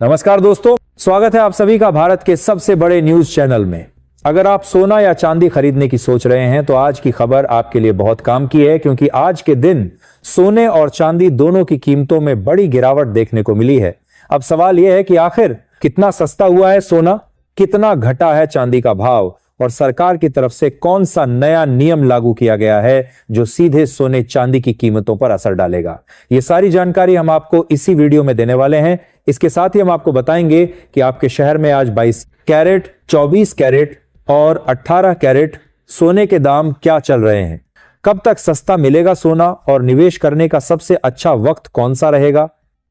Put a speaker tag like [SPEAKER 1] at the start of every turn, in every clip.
[SPEAKER 1] नमस्कार दोस्तों, स्वागत है आप सभी का भारत के सबसे बड़े न्यूज चैनल में। अगर आप सोना या चांदी खरीदने की सोच रहे हैं तो आज की खबर आपके लिए बहुत काम की है, क्योंकि आज के दिन सोने और चांदी दोनों की कीमतों में बड़ी गिरावट देखने को मिली है। अब सवाल यह है कि आखिर कितना सस्ता हुआ है सोना, कितना घटा है चांदी का भाव और सरकार की तरफ से कौन सा नया नियम लागू किया गया है जो सीधे सोने चांदी की कीमतों पर असर डालेगा। ये सारी जानकारी हम आपको इसी वीडियो में देने वाले हैं। इसके साथ ही हम आपको बताएंगे कि आपके शहर में आज 22 कैरेट, 24 कैरेट और 18 कैरेट सोने के दाम क्या चल रहे हैं, कब तक सस्ता मिलेगा सोना और निवेश करने का सबसे अच्छा वक्त कौन सा रहेगा,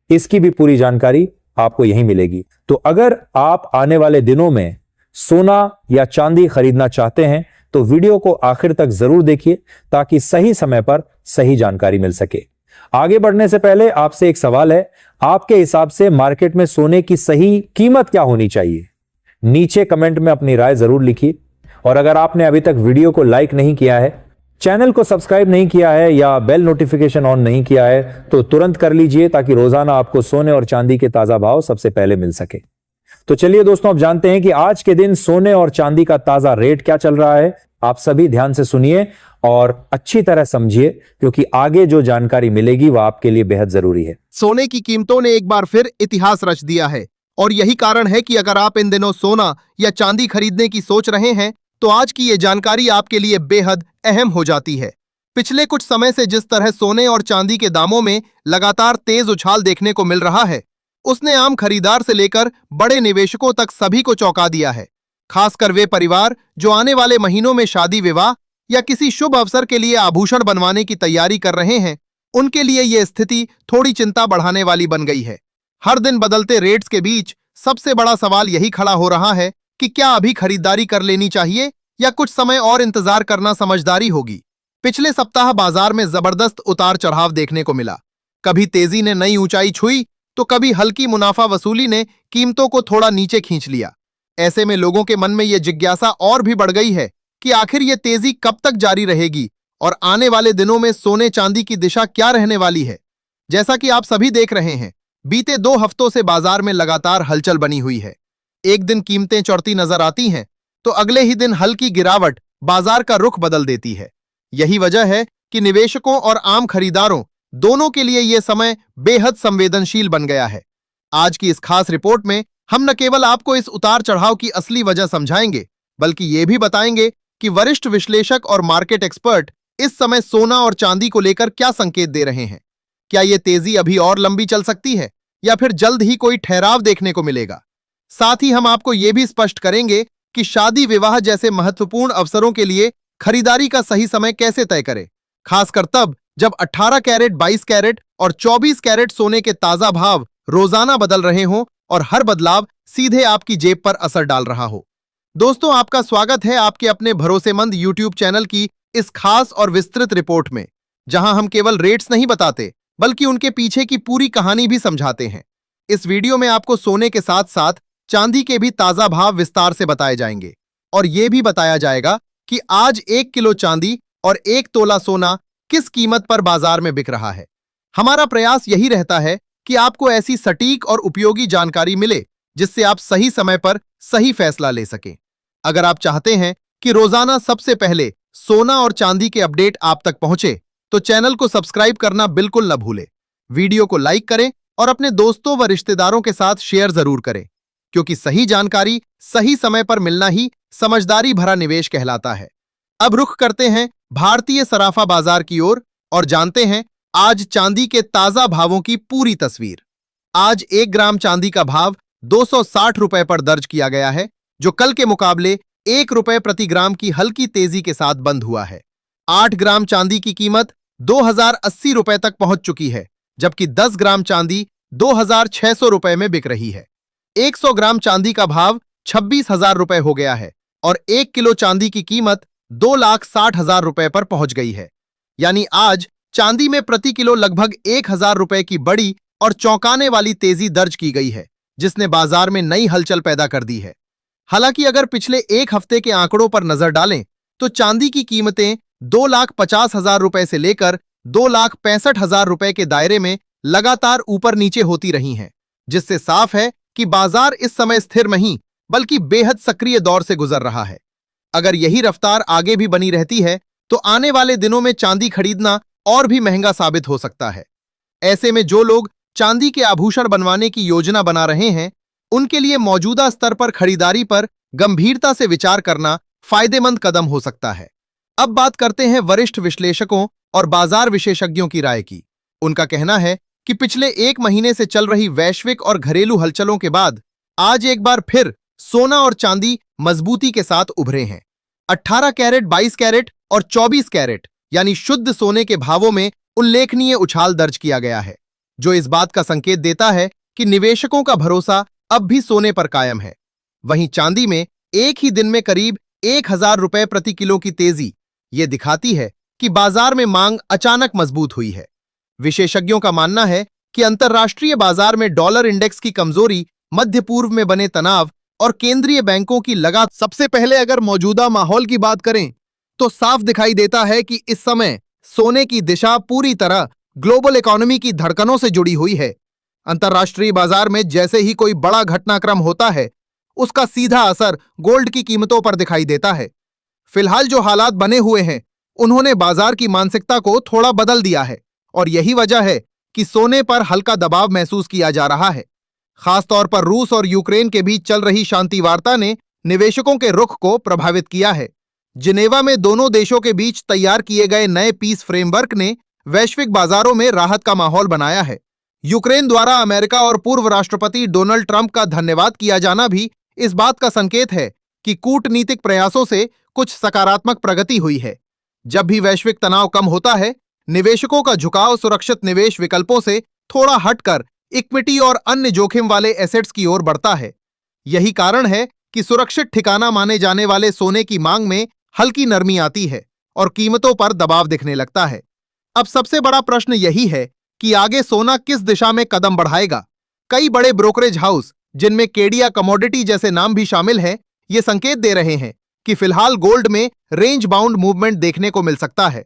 [SPEAKER 1] इसकी भी पूरी जानकारी आपको यहीं मिलेगी। तो अगर आप आने वाले दिनों में सोना या चांदी खरीदना चाहते हैं तो वीडियो को आखिर तक जरूर देखिए ताकि सही समय पर सही जानकारी मिल सके। आगे बढ़ने से पहले आपसे एक सवाल है, आपके हिसाब से मार्केट में सोने की सही कीमत क्या होनी चाहिए? नीचे कमेंट में अपनी राय जरूर लिखिए। और अगर आपने अभी तक वीडियो को लाइक नहीं किया है, चैनल को सब्सक्राइब नहीं किया है या बेल नोटिफिकेशन ऑन नहीं किया है तो तुरंत कर लीजिए ताकि रोजाना आपको सोने और चांदी के ताजा भाव सबसे पहले मिल सके। तो चलिए दोस्तों, अब जानते हैं कि आज के दिन सोने और चांदी का ताजा रेट क्या चल रहा है। आप सभी ध्यान से सुनिए और अच्छी तरह समझिए, क्योंकि आगे जो जानकारी मिलेगी वह आपके लिए बेहद जरूरी है।
[SPEAKER 2] सोने की कीमतों ने एक बार फिर इतिहास रच दिया है और यही कारण है कि अगर आप इन दिनों सोना या चांदी खरीदने की सोच रहे हैं तो आज की ये जानकारी आपके लिए बेहद अहम हो जाती है। पिछले कुछ समय से जिस तरह सोने और चांदी के दामों में लगातार तेज उछाल देखने को मिल रहा है, उसने आम खरीदार से लेकर बड़े निवेशकों तक सभी को चौंका दिया है। खासकर वे परिवार जो आने वाले महीनों में शादी विवाह या किसी शुभ अवसर के लिए आभूषण बनवाने की तैयारी कर रहे हैं, उनके लिए यह स्थिति थोड़ी चिंता बढ़ाने वाली बन गई है। हर दिन बदलते रेट्स के बीच सबसे बड़ा सवाल यही खड़ा हो रहा है कि क्या अभी खरीदारी कर लेनी चाहिए या कुछ समय और इंतजार करना समझदारी होगी। पिछले सप्ताह बाजार में जबरदस्त उतार चढ़ाव देखने को मिला। कभी तेजी ने नई ऊंचाई छुई तो कभी हल्की मुनाफा वसूली ने कीमतों को थोड़ा नीचे खींच लिया। ऐसे में लोगों के मन में यह जिज्ञासा और भी बढ़ गई है कि आखिर यह तेजी कब तक जारी रहेगी और आने वाले दिनों में सोने चांदी की दिशा क्या रहने वाली है। जैसा कि आप सभी देख रहे हैं, बीते 2 हफ्तों से बाजार में लगातार हलचल बनी हुई है। एक दिन कीमतें चढ़ती नजर आती हैं तो अगले ही दिन हल्की गिरावट बाजार का रुख बदल देती है। यही वजह है कि निवेशकों और आम खरीदारों दोनों के लिए यह समय बेहद संवेदनशील बन गया है। आज की इस खास रिपोर्ट में हम न केवल आपको इस उतार चढ़ाव की असली वजह समझाएंगे, बल्कि यह भी बताएंगे कि वरिष्ठ विश्लेषक और मार्केट एक्सपर्ट इस समय सोना और चांदी को लेकर क्या संकेत दे रहे हैं। क्या यह तेजी अभी और लंबी चल सकती है या फिर जल्द ही कोई ठहराव देखने को मिलेगा। साथ ही हम आपको यह भी स्पष्ट करेंगे कि शादी विवाह जैसे महत्वपूर्ण अवसरों के लिए खरीदारी का सही समय कैसे तय करें, खासकर तब जब 18 कैरेट, 22 कैरेट और 24 कैरेट सोने के ताजा भाव रोजाना बदल रहे हों और हर बदलाव सीधे आपकी जेब पर असर डाल रहा हो। दोस्तों, आपका स्वागत है आपके अपने भरोसेमंद YouTube चैनल की इस खास और विस्तृत रिपोर्ट में, जहां हम केवल रेट्स नहीं बताते बल्कि उनके पीछे की पूरी कहानी भी समझाते हैं। इस वीडियो में आपको सोने के साथ साथ चांदी के भी ताजा भाव विस्तार से बताए जाएंगे और यह भी बताया जाएगा कि आज 1 किलो चांदी और 1 तोला सोना किस कीमत पर बाजार में बिक रहा है। हमारा प्रयास यही रहता है कि आपको ऐसी सटीक और उपयोगी जानकारी मिले जिससे आप सही समय पर सही फैसला ले सकें। अगर आप चाहते हैं कि रोजाना सबसे पहले सोना और चांदी के अपडेट आप तक पहुंचे तो चैनल को सब्सक्राइब करना बिल्कुल न भूलें। वीडियो को लाइक करें और अपने दोस्तों व रिश्तेदारों के साथ शेयर जरूर करें, क्योंकि सही जानकारी सही समय पर मिलना ही समझदारी भरा निवेश कहलाता है। अब रुख करते हैं भारतीय सराफा बाजार की ओर और जानते हैं आज चांदी के ताजा भावों की पूरी तस्वीर। आज 1 ग्राम चांदी का भाव 260 रुपए पर दर्ज किया गया है, जो कल के मुकाबले 1 रुपए प्रति ग्राम की हल्की तेजी के साथ बंद हुआ है। 8 ग्राम चांदी की कीमत 2080 रुपए तक पहुंच चुकी है, जबकि 10 ग्राम चांदी 2600 रुपए में बिक रही है। 100 ग्राम चांदी का भाव 26,000 रुपए हो गया है और 1 किलो चांदी की कीमत 2,60,000 रुपए पर पहुंच गई है। यानी आज चांदी में प्रति किलो लगभग 1,000 रुपए की बड़ी और चौंकाने वाली तेजी दर्ज की गई है, जिसने बाजार में नई हलचल पैदा कर दी है। हालांकि अगर पिछले 1 हफ्ते के आंकड़ों पर नजर डालें तो चांदी की कीमतें 2,50,000 रुपए से लेकर 2,65,000 रुपए के दायरे में लगातार ऊपर नीचे होती रही हैं, जिससे साफ है कि बाजार इस समय स्थिर नहीं बल्कि बेहद सक्रिय दौर से गुजर रहा है। अगर यही रफ्तार आगे भी बनी रहती है तो आने वाले दिनों में चांदी खरीदना और भी महंगा साबित हो सकता है। ऐसे में जो लोग चांदी के आभूषण बनवाने की योजना बना रहे हैं, उनके लिए मौजूदा स्तर पर खरीदारी पर गंभीरता से विचार करना फायदेमंद कदम हो सकता है। अब बात करते हैं वरिष्ठ विश्लेषकों और बाजार विशेषज्ञों की राय की। उनका कहना है कि पिछले एक महीने से चल रही वैश्विक और घरेलू हलचलों के बाद आज एक बार फिर सोना और चांदी मजबूती के साथ उभरे हैं। 18 कैरेट, 22 कैरेट और 24 कैरेट यानी शुद्ध सोने के भावों में उल्लेखनीय उछाल दर्ज किया गया है, जो इस बात का संकेत देता है कि निवेशकों का भरोसा अब भी सोने पर कायम है। वहीं चांदी में एक ही दिन में करीब 1000 रुपए प्रति किलो की तेजी ये दिखाती है कि बाजार में मांग अचानक मजबूत हुई है। विशेषज्ञों का मानना है कि अंतर्राष्ट्रीय बाजार में डॉलर इंडेक्स की कमजोरी, मध्य पूर्व में बने तनाव और केंद्रीय बैंकों की लगातार। सबसे पहले अगर मौजूदा माहौल की बात करें तो साफ दिखाई देता है कि इस समय सोने की दिशा पूरी तरह ग्लोबल इकोनॉमी की धड़कनों से जुड़ी हुई है। अंतर्राष्ट्रीय बाजार में जैसे ही कोई बड़ा घटनाक्रम होता है, उसका सीधा असर गोल्ड की कीमतों पर दिखाई देता है। फिलहाल जो हालात बने हुए हैं, उन्होंने बाजार की मानसिकता को थोड़ा बदल दिया है और यही वजह है कि सोने पर हल्का दबाव महसूस किया जा रहा है। खासतौर पर रूस और यूक्रेन के बीच चल रही शांति वार्ता ने निवेशकों के रुख को प्रभावित किया है। जिनेवा में दोनों देशों के बीच तैयार किए गए नए पीस फ्रेमवर्क ने वैश्विक बाजारों में राहत का माहौल बनाया है। यूक्रेन द्वारा अमेरिका और पूर्व राष्ट्रपति डोनाल्ड ट्रंप का धन्यवाद किया जाना भी इस बात का संकेत है कि कूटनीतिक प्रयासों से कुछ सकारात्मक प्रगति हुई है। जब भी वैश्विक तनाव कम होता है, निवेशकों का झुकाव सुरक्षित निवेश विकल्पों से थोड़ा हटकर इक्विटी और अन्य जोखिम वाले एसेट्स की ओर बढ़ता है। यही कारण है कि सुरक्षित ठिकाना माने जाने वाले सोने की मांग में हल्की नरमी आती है और कीमतों पर दबाव दिखने लगता है। अब सबसे बड़ा प्रश्न यही है कि आगे सोना किस दिशा में कदम बढ़ाएगा। कई बड़े ब्रोकरेज हाउस, जिनमें केडिया कमोडिटी जैसे नाम भी शामिल हैं, ये संकेत दे रहे हैं कि फिलहाल गोल्ड में रेंज बाउंड मूवमेंट देखने को मिल सकता है।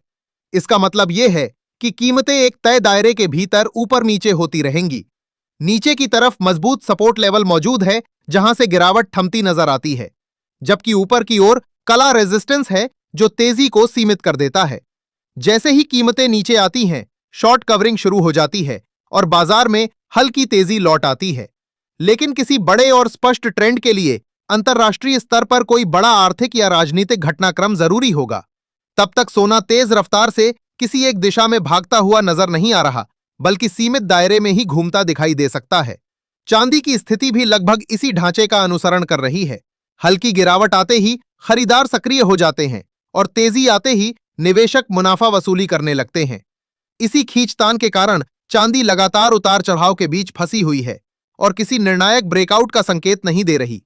[SPEAKER 2] इसका मतलब यह है कि कीमतें एक तय दायरे के भीतर ऊपर नीचे होती रहेंगी। नीचे की तरफ मजबूत सपोर्ट लेवल मौजूद है, जहां से गिरावट थमती नजर आती है, जबकि ऊपर की ओर कला रेजिस्टेंस है जो तेजी को सीमित कर देता है। जैसे ही कीमतें नीचे आती हैं, शॉर्ट कवरिंग शुरू हो जाती है और बाजार में हल्की तेजी लौट आती है। लेकिन किसी बड़े और स्पष्ट ट्रेंड के लिए अंतर्राष्ट्रीय स्तर पर कोई बड़ा आर्थिक या राजनीतिक घटनाक्रम जरूरी होगा। तब तक सोना तेज रफ्तार से किसी एक दिशा में भागता हुआ नजर नहीं आ रहा, बल्कि सीमित दायरे में ही घूमता दिखाई दे सकता है। चांदी की स्थिति भी लगभग इसी ढांचे का अनुसरण कर रही है। हल्की गिरावट आते ही खरीदार सक्रिय हो जाते हैं और तेजी आते ही निवेशक मुनाफा वसूली करने लगते हैं। इसी खींचतान के कारण चांदी लगातार उतार चढ़ाव के बीच फंसी हुई है और किसी निर्णायक ब्रेकआउट का संकेत नहीं दे रही।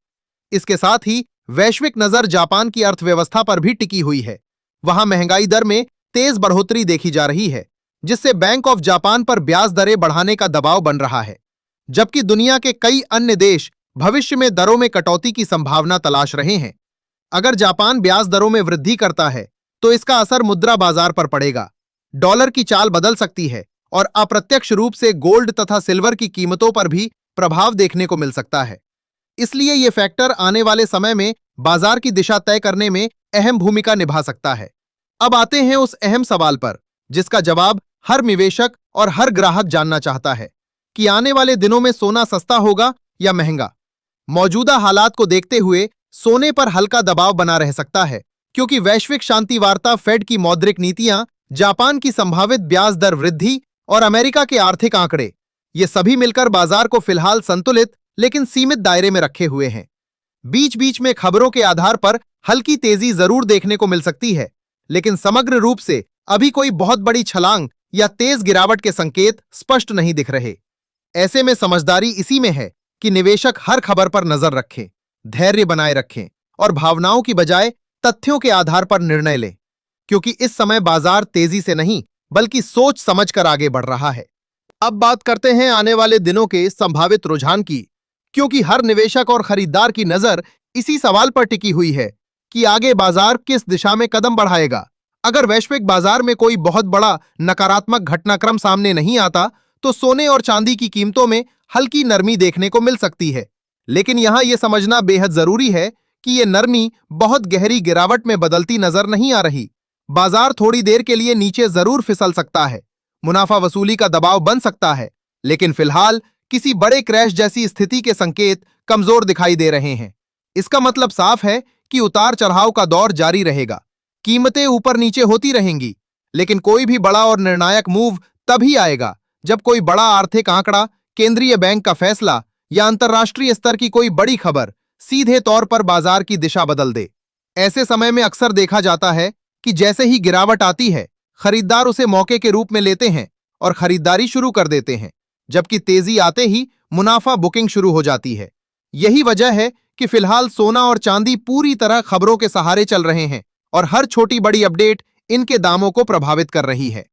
[SPEAKER 2] इसके साथ ही वैश्विक नजर जापान की अर्थव्यवस्था पर भी टिकी हुई है। वहां महंगाई दर में तेज बढ़ोतरी देखी जा रही है, जिससे बैंक ऑफ जापान पर ब्याज दरें बढ़ाने का दबाव बन रहा है, जबकि दुनिया के कई अन्य देश भविष्य में दरों में कटौती की संभावना तलाश रहे हैं। अगर जापान ब्याज दरों में वृद्धि करता है तो इसका असर मुद्रा बाजार पर पड़ेगा। डॉलर की चाल बदल सकती है और अप्रत्यक्ष रूप से गोल्ड तथा सिल्वर की कीमतों पर भी प्रभाव देखने को मिल सकता है। इसलिए ये फैक्टर आने वाले समय में बाजार की दिशा तय करने में अहम भूमिका निभा सकता है। अब आते हैं उस अहम सवाल पर जिसका जवाब हर निवेशक और हर ग्राहक जानना चाहता है कि आने वाले दिनों में सोना सस्ता होगा या महंगा। मौजूदा हालात को देखते हुए सोने पर हल्का दबाव बना रह सकता है, क्योंकि वैश्विक शांति वार्ता, फेड की मौद्रिक नीतियां, जापान की संभावित ब्याज दर वृद्धि और अमेरिका के आर्थिक आंकड़े, ये सभी मिलकर बाजार को फिलहाल संतुलित लेकिन सीमित दायरे में रखे हुए हैं। बीच बीच में खबरों के आधार पर हल्की तेजी जरूर देखने को मिल सकती है, लेकिन समग्र रूप से अभी कोई बहुत बड़ी छलांग या तेज गिरावट के संकेत स्पष्ट नहीं दिख रहे। ऐसे में समझदारी इसी में है कि निवेशक हर खबर पर नजर रखें, धैर्य बनाए रखें और भावनाओं की बजाय तथ्यों के आधार पर निर्णय लें, क्योंकि इस समय बाजार तेजी से नहीं बल्कि सोच समझकर आगे बढ़ रहा है। अब बात करते हैं आने वाले दिनों के संभावित रुझान की, क्योंकि हर निवेशक और खरीदार की नजर इसी सवाल पर टिकी हुई है कि आगे बाजार किस दिशा में कदम बढ़ाएगा। अगर वैश्विक बाजार में कोई बहुत बड़ा नकारात्मक घटनाक्रम सामने नहीं आता तो सोने और चांदी की कीमतों में हल्की नरमी देखने को मिल सकती है, लेकिन यहां यह समझना बेहद जरूरी है कि ये नरमी बहुत गहरी गिरावट में बदलती नजर नहीं आ रही। बाजार थोड़ी देर के लिए नीचे जरूर फिसल सकता है, मुनाफा वसूली का दबाव बन सकता है, लेकिन फिलहाल किसी बड़े क्रैश जैसी स्थिति के संकेत कमजोर दिखाई दे रहे हैं। इसका मतलब साफ है कि उतार चढ़ाव का दौर जारी रहेगा। कीमतें ऊपर नीचे होती रहेंगी, लेकिन कोई भी बड़ा और निर्णायक मूव तभी आएगा जब कोई बड़ा आर्थिक आंकड़ा, केंद्रीय बैंक का फैसला या अंतर्राष्ट्रीय स्तर की कोई बड़ी खबर सीधे तौर पर बाजार की दिशा बदल दे। ऐसे समय में अक्सर देखा जाता है कि जैसे ही गिरावट आती है, खरीदार उसे मौके के रूप में लेते हैं और खरीदारी शुरू कर देते हैं, जबकि तेजी आते ही मुनाफा बुकिंग शुरू हो जाती है। यही वजह है कि फिलहाल सोना और चांदी पूरी तरह खबरों के सहारे चल रहे हैं और हर छोटी बड़ी अपडेट इनके दामों को प्रभावित कर रही है।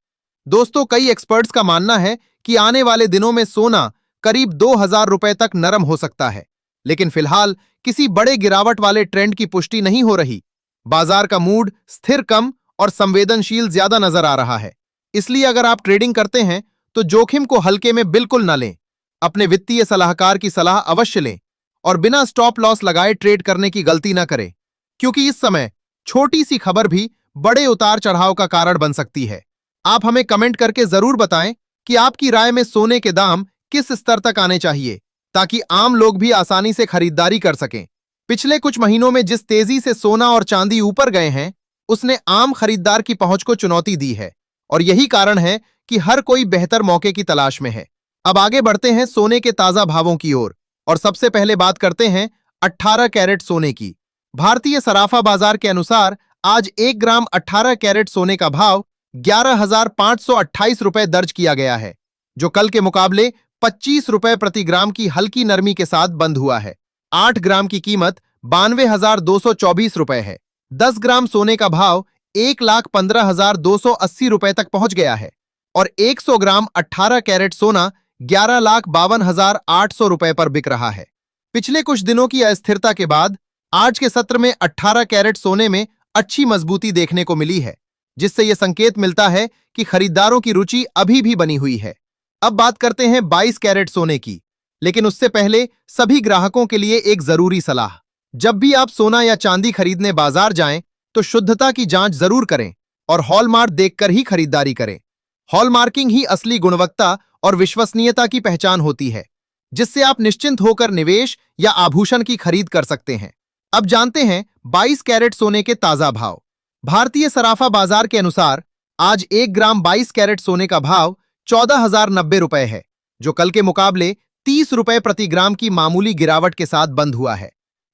[SPEAKER 2] दोस्तों, कई एक्सपर्ट्स का मानना है कि आने वाले दिनों में सोना करीब 2000 रुपए तक नरम हो सकता है, लेकिन फिलहाल किसी बड़े गिरावट वाले ट्रेंड की पुष्टि नहीं हो रही। बाजार का मूड स्थिर, कम और संवेदनशील ज्यादा नजर आ रहा है। इसलिए अगर आप ट्रेडिंग करते हैं तो जोखिम को हल्के में बिल्कुल न लें। अपने वित्तीय सलाहकार की सलाह अवश्य लें और बिना स्टॉप लॉस लगाए ट्रेड करने की गलती न करें, क्योंकि इस समय छोटी सी खबर भी बड़े उतार चढ़ाव का कारण बन सकती है। आप हमें कमेंट करके जरूर बताएं कि आपकी राय में सोने के दाम किस स्तर तक आने चाहिए, ताकि आम लोग भी आसानी से खरीदारी कर सकें। पिछले कुछ महीनों में जिस तेजी से सोना और चांदी ऊपर गए हैं, उसने आम खरीदार की पहुंच को चुनौती दी है और यही कारण है कि हर कोई बेहतर मौके की तलाश में है। अब आगे बढ़ते हैं सोने के ताजा भावों की ओर और सबसे पहले बात करते हैं 18 कैरेट सोने की। भारतीय सराफा बाजार के अनुसार आज 1 ग्राम 18 कैरेट सोने का भाव 11,528 रुपए दर्ज किया गया है, जो कल के मुकाबले 25 रुपए प्रति ग्राम की हल्की नरमी के साथ बंद हुआ है। 8 ग्राम की कीमत 92,224 रुपए है। 10 ग्राम सोने का भाव 1,15,280 रुपए तक पहुंच गया है और 100 ग्राम 18 कैरेट सोना 11,52,800 रुपए पर बिक रहा है। पिछले कुछ दिनों की अस्थिरता के बाद आज के सत्र में 18 कैरेट सोने में अच्छी मजबूती देखने को मिली है, जिससे यह संकेत मिलता है कि खरीदारों की रुचि अभी भी बनी हुई है। अब बात करते हैं 22 कैरेट सोने की, लेकिन उससे पहले सभी ग्राहकों के लिए एक जरूरी सलाह। जब भी आप सोना या चांदी खरीदने बाजार जाएं, तो शुद्धता की जांच जरूर करें और हॉलमार्क देखकर ही खरीदारी करें। हॉलमार्किंग ही असली गुणवत्ता और विश्वसनीयता की पहचान होती है, जिससे आप निश्चिंत होकर निवेश या आभूषण की खरीद कर सकते हैं। अब जानते हैं 22 कैरेट सोने के ताजा भाव। भारतीय सराफा बाजार के अनुसार आज 1 ग्राम 22 कैरेट सोने का भाव 14,090 रुपए है, जो कल के मुकाबले 30 रुपए प्रति ग्राम की मामूली गिरावट के साथ बंद हुआ है।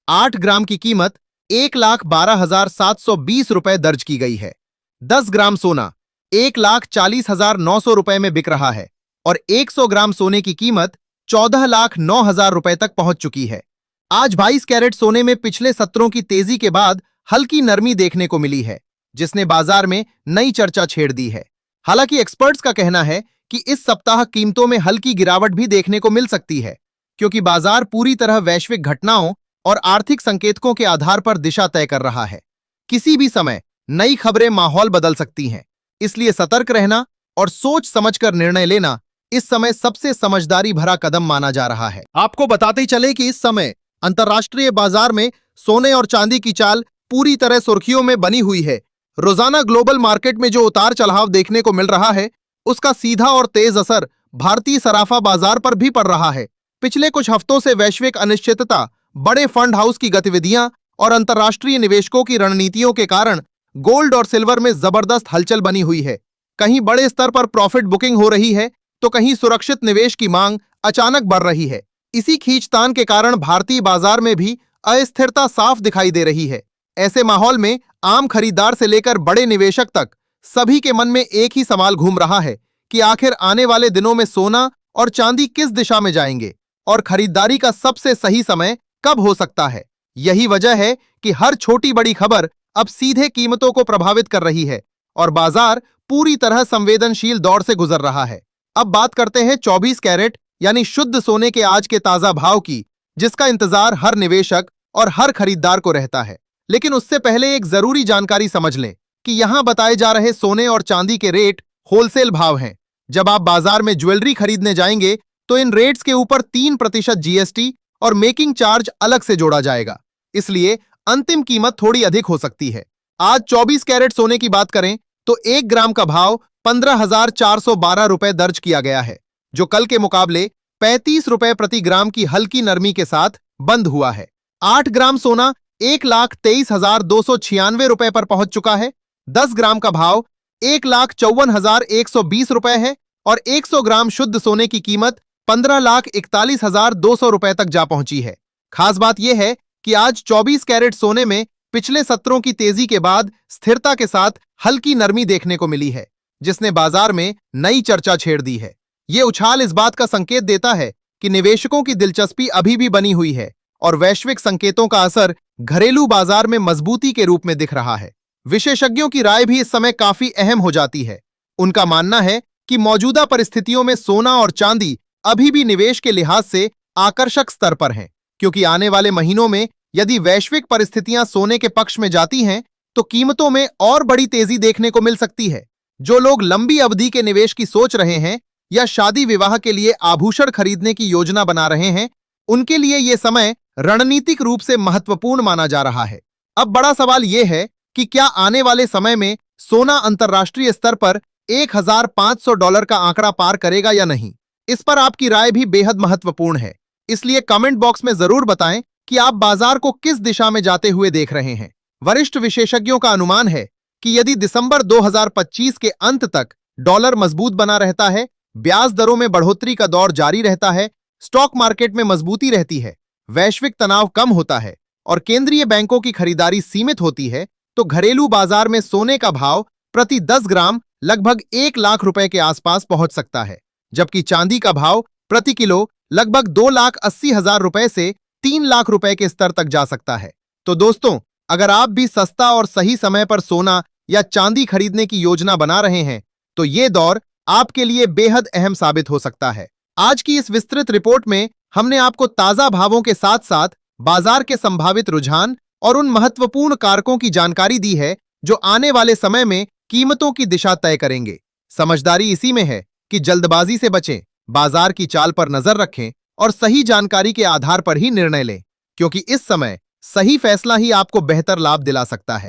[SPEAKER 2] 8 ग्राम की कीमत 1,12,720 रुपए दर्ज की गई है। 10 ग्राम सोना 1,40,900 रुपए में बिक रहा है और 100 ग्राम सोने की कीमत 14,09,000 रुपए तक पहुंच चुकी है। आज 22 कैरेट सोने में पिछले सत्रों की तेजी के बाद हल्की नरमी देखने को मिली है, जिसने बाजार में नई चर्चा छेड़ दी है। हालांकि एक्सपर्ट्स का कहना है कि इस सप्ताह कीमतों में हल्की गिरावट भी देखने को मिल सकती है, क्योंकि बाजार पूरी तरह वैश्विक घटनाओं और आर्थिक संकेतकों के आधार पर दिशा तय कर रहा है। किसी भी समय नई खबरें माहौल बदल सकती हैं, इसलिए सतर्क रहना और सोच समझकर निर्णय लेना इस समय सबसे समझदारी भरा कदम माना जा रहा है। आपको बताते चले कि इस समय अंतर्राष्ट्रीय बाजार में सोने और चांदी की चाल पूरी तरह सुर्खियों में बनी हुई है। रोजाना ग्लोबल मार्केट में जो उतार चढ़ाव देखने को मिल रहा है, उसका सीधा और तेज असर भारतीय सराफा बाजार पर भी पड़ रहा है। पिछले कुछ हफ्तों से वैश्विक अनिश्चितता, बड़े फंड हाउस की गतिविधियां और अंतर्राष्ट्रीय निवेशकों की रणनीतियों के कारण गोल्ड और सिल्वर में जबरदस्त हलचल बनी हुई है। कहीं बड़े स्तर पर प्रॉफिट बुकिंग हो रही है, तो कहीं सुरक्षित निवेश की मांग अचानक बढ़ रही है। इसी खींचतान के कारण भारतीय बाजार में भी अस्थिरता साफ दिखाई दे रही है। ऐसे माहौल में आम खरीदार से लेकर बड़े निवेशक तक सभी के मन में एक ही सवाल घूम रहा है कि आखिर आने वाले दिनों में सोना और चांदी किस दिशा में जाएंगे और खरीदारी का सबसे सही समय कब हो सकता है। यही वजह है कि हर छोटी बड़ी खबर अब सीधे कीमतों को प्रभावित कर रही है और बाजार पूरी तरह संवेदनशील दौर से गुजर रहा है। अब बात करते हैं 24 कैरेट यानी शुद्ध सोने के आज के ताजा भाव की, जिसका इंतजार हर निवेशक और हर खरीदार को रहता है। लेकिन उससे पहले एक जरूरी जानकारी समझ लें कि यहां बताए जा रहे सोने और चांदी के रेट होलसेल भाव हैं। जब आप बाजार में ज्वेलरी खरीदने जाएंगे तो इन रेट्स के ऊपर 3% जीएसटी और मेकिंग चार्ज अलग से जोड़ा जाएगा, इसलिए अंतिम कीमत थोड़ी अधिक हो सकती है। आज 24 कैरेट सोने की बात करें तो 1 ग्राम का भाव 15,412 रुपए दर्ज किया गया है, जो कल के मुकाबले 35 रुपए प्रति ग्राम की हल्की नरमी के साथ बंद हुआ है। 8 ग्राम सोना 1,23,296 रुपए पर पहुंच चुका है। 10 ग्राम का भाव 1,54,120 रुपए है और 100 ग्राम शुद्ध सोने की कीमत 15,41,200 रुपए तक जा पहुंची है। खास बात यह है कि आज 24 कैरेट सोने में पिछले सत्रों की तेजी के बाद स्थिरता के साथ हल्की नरमी देखने को मिली है, जिसने बाजार में नई चर्चा छेड़ दी है। यह उछाल इस बात का संकेत देता है कि निवेशकों की दिलचस्पी अभी भी बनी हुई है और वैश्विक संकेतों का असर घरेलू बाजार में मजबूती के रूप में दिख रहा है। विशेषज्ञों की राय भी इस समय काफी अहम हो जाती है। उनका मानना है कि मौजूदा परिस्थितियों में सोना और चांदी अभी भी निवेश के लिहाज से आकर्षक स्तर पर हैं, क्योंकि आने वाले महीनों में यदि वैश्विक परिस्थितियां सोने के पक्ष में जाती हैं तो कीमतों में और बड़ी तेजी देखने को मिल सकती है। जो लोग लंबी अवधि के निवेश की सोच रहे हैं या शादी विवाह के लिए आभूषण खरीदने की योजना बना रहे हैं, उनके लिए यह समय रणनीतिक रूप से महत्वपूर्ण माना जा रहा है। अब बड़ा सवाल यह है कि क्या आने वाले समय में सोना अंतर्राष्ट्रीय स्तर पर $1,500 का आंकड़ा पार करेगा या नहीं। इस पर आपकी राय भी बेहद महत्वपूर्ण है, इसलिए कमेंट बॉक्स में जरूर बताएं कि आप बाजार को किस दिशा में जाते हुए देख रहे हैं। वरिष्ठ विशेषज्ञों का अनुमान है कि यदि दिसंबर 2025 के अंत तक डॉलर मजबूत बना रहता है, ब्याज दरों में बढ़ोतरी का दौर जारी रहता है, स्टॉक मार्केट में मजबूती रहती है, वैश्विक तनाव कम होता है और केंद्रीय बैंकों की खरीदारी सीमित होती है, तो घरेलू बाजार में सोने का भाव प्रति 10 ग्राम लगभग 1 लाख रुपए के आसपास पहुंच सकता है, जबकि चांदी का भाव प्रति किलो लगभग 2,80,000 रुपए से 3 लाख रुपए के स्तर तक जा सकता है। तो दोस्तों, अगर आप भी सस्ता और सही समय पर सोना या चांदी खरीदने की योजना बना रहे हैं, तो ये दौर आपके लिए बेहद अहम साबित हो सकता है। आज की इस विस्तृत रिपोर्ट में हमने आपको ताजा भावों के साथ साथ बाजार के संभावित रुझान और उन महत्वपूर्ण कारकों की जानकारी दी है जो आने वाले समय में कीमतों की दिशा तय करेंगे। समझदारी इसी में है कि जल्दबाजी से बचें, बाजार की चाल पर नजर रखें और सही जानकारी के आधार पर ही निर्णय लें, क्योंकि इस समय सही फैसला ही आपको बेहतर लाभ दिला सकता है।